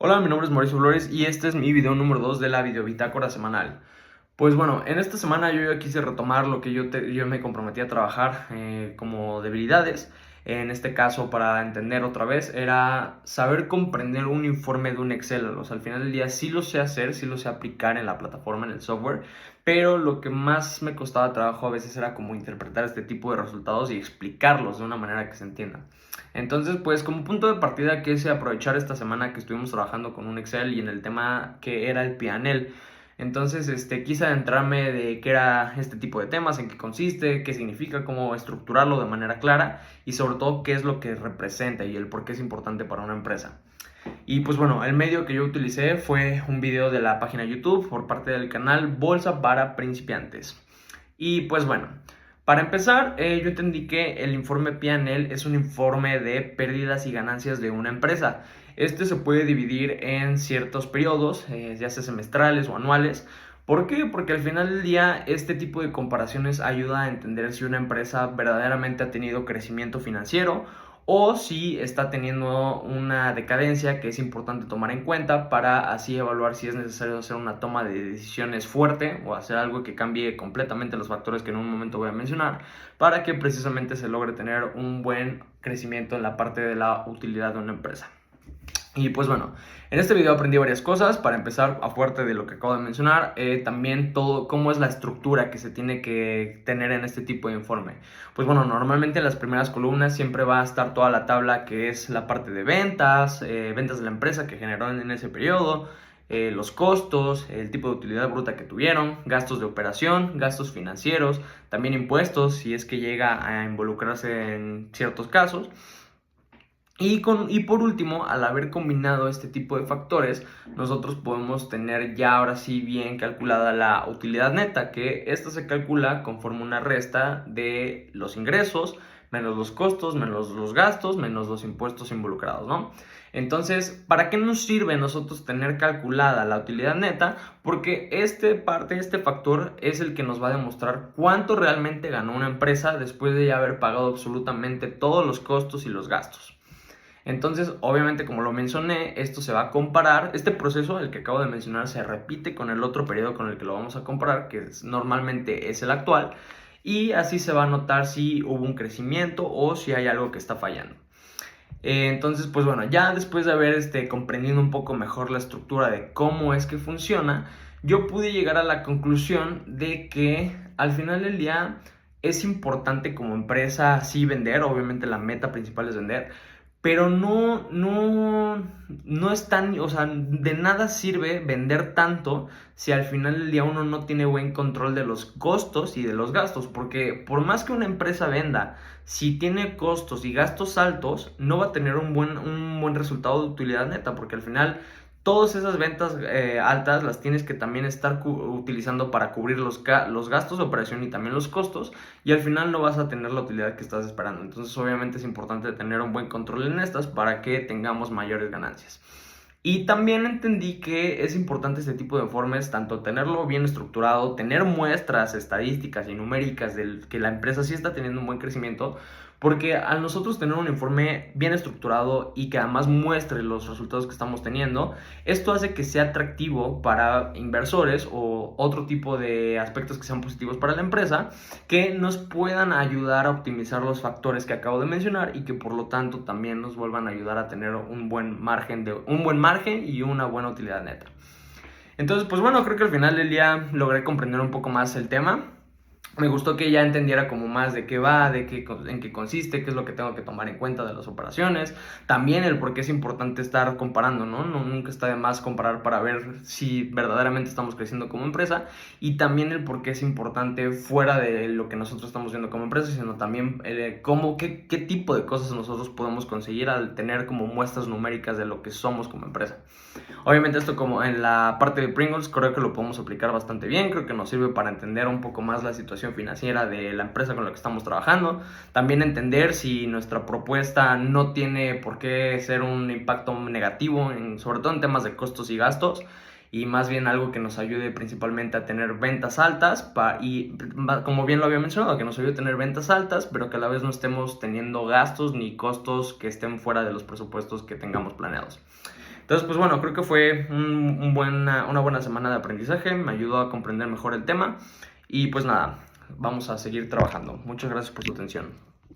Hola, mi nombre es Mauricio Flores y este es mi video número 2 de la videobitácora semanal. Pues bueno, en esta semana yo ya quise retomar lo que yo me comprometí a trabajar como debilidades. En este caso, para entender otra vez, era saber comprender un informe de un Excel. O sea, al final del día sí lo sé hacer, sí lo sé aplicar en la plataforma, en el software, pero lo que más me costaba trabajo a veces era como interpretar este tipo de resultados y explicarlos de una manera que se entienda. Entonces, pues como punto de partida quise aprovechar esta semana que estuvimos trabajando con un Excel y en el tema que era el PNL. Entonces, quise adentrarme de qué era este tipo de temas, en qué consiste, qué significa, cómo estructurarlo de manera clara y sobre todo qué es lo que representa y el por qué es importante para una empresa. Y pues bueno, el medio que yo utilicé fue un video de la página YouTube por parte del canal Bolsa para Principiantes. Y pues bueno, para empezar, yo entendí que el informe P&L es un informe de pérdidas y ganancias de una empresa. Este se puede dividir en ciertos periodos, ya sea semestrales o anuales. ¿Por qué? Porque al final del día este tipo de comparaciones ayuda a entender si una empresa verdaderamente ha tenido crecimiento financiero o si está teniendo una decadencia que es importante tomar en cuenta para así evaluar si es necesario hacer una toma de decisiones fuerte o hacer algo que cambie completamente los factores que en un momento voy a mencionar para que precisamente se logre tener un buen crecimiento en la parte de la utilidad de una empresa. Y pues bueno, en este video aprendí varias cosas. Para empezar, a fuerte de lo que acabo de mencionar, también todo cómo es la estructura que se tiene que tener en este tipo de informe. Pues bueno, normalmente en las primeras columnas siempre va a estar toda la tabla que es la parte de ventas, ventas de la empresa que generó en ese periodo, los costos, el tipo de utilidad bruta que tuvieron, gastos de operación, gastos financieros, también impuestos si es que llega a involucrarse en ciertos casos. Y por último, al haber combinado este tipo de factores, nosotros podemos tener ya ahora sí bien calculada la utilidad neta, que esta se calcula conforme una resta de los ingresos, menos los costos, menos los gastos, menos los impuestos involucrados, ¿no? Entonces, ¿para qué nos sirve nosotros tener calculada la utilidad neta? Porque este factor es el que nos va a demostrar cuánto realmente ganó una empresa después de ya haber pagado absolutamente todos los costos y los gastos. Entonces, obviamente, como lo mencioné, esto se va a comparar. Este proceso, el que acabo de mencionar, se repite con el otro periodo con el que lo vamos a comparar, que normalmente es el actual, y así se va a notar si hubo un crecimiento o si hay algo que está fallando. Entonces, pues bueno, ya después de haber comprendido un poco mejor la estructura de cómo es que funciona, yo pude llegar a la conclusión de que al final del día es importante como empresa sí vender, obviamente la meta principal es vender, pero no es tan, o sea, de nada sirve vender tanto si al final del día uno no tiene buen control de los costos y de los gastos, porque por más que una empresa venda, si tiene costos y gastos altos, no va a tener un buen resultado de utilidad neta, porque al final todas esas ventas altas las tienes que también estar utilizando para cubrir los gastos de operación y también los costos, y al final no vas a tener la utilidad que estás esperando. Entonces obviamente es importante tener un buen control en estas para que tengamos mayores ganancias. Y también entendí que es importante este tipo de informes, tanto tenerlo bien estructurado, tener muestras estadísticas y numéricas de que la empresa sí está teniendo un buen crecimiento, porque al nosotros tener un informe bien estructurado y que además muestre los resultados que estamos teniendo, esto hace que sea atractivo para inversores o otro tipo de aspectos que sean positivos para la empresa, que nos puedan ayudar a optimizar los factores que acabo de mencionar y que por lo tanto también nos vuelvan a ayudar a tener un buen margen y una buena utilidad neta. Entonces, pues bueno, creo que al final del día logré comprender un poco más el tema. Me gustó que ya entendiera como más de qué va, en qué consiste, qué es lo que tengo que tomar en cuenta de las operaciones. También el por qué es importante estar comparando, ¿no? Nunca está de más comparar para ver si verdaderamente estamos creciendo como empresa. Y también el por qué es importante fuera de lo que nosotros estamos viendo como empresa, sino también qué tipo de cosas nosotros podemos conseguir al tener como muestras numéricas de lo que somos como empresa. Obviamente esto como en la parte de Pringles creo que lo podemos aplicar bastante bien, creo que nos sirve para entender un poco más la situación financiera de la empresa con la que estamos trabajando, también entender si nuestra propuesta no tiene por qué ser un impacto negativo, sobre todo en temas de costos y gastos, y más bien algo que nos ayude principalmente a tener ventas altas y como bien lo había mencionado, que nos ayude a tener ventas altas, pero que a la vez no estemos teniendo gastos ni costos que estén fuera de los presupuestos que tengamos planeados. Entonces, pues bueno, creo que fue una buena semana de aprendizaje, me ayudó a comprender mejor el tema y pues nada, vamos a seguir trabajando. Muchas gracias por su atención.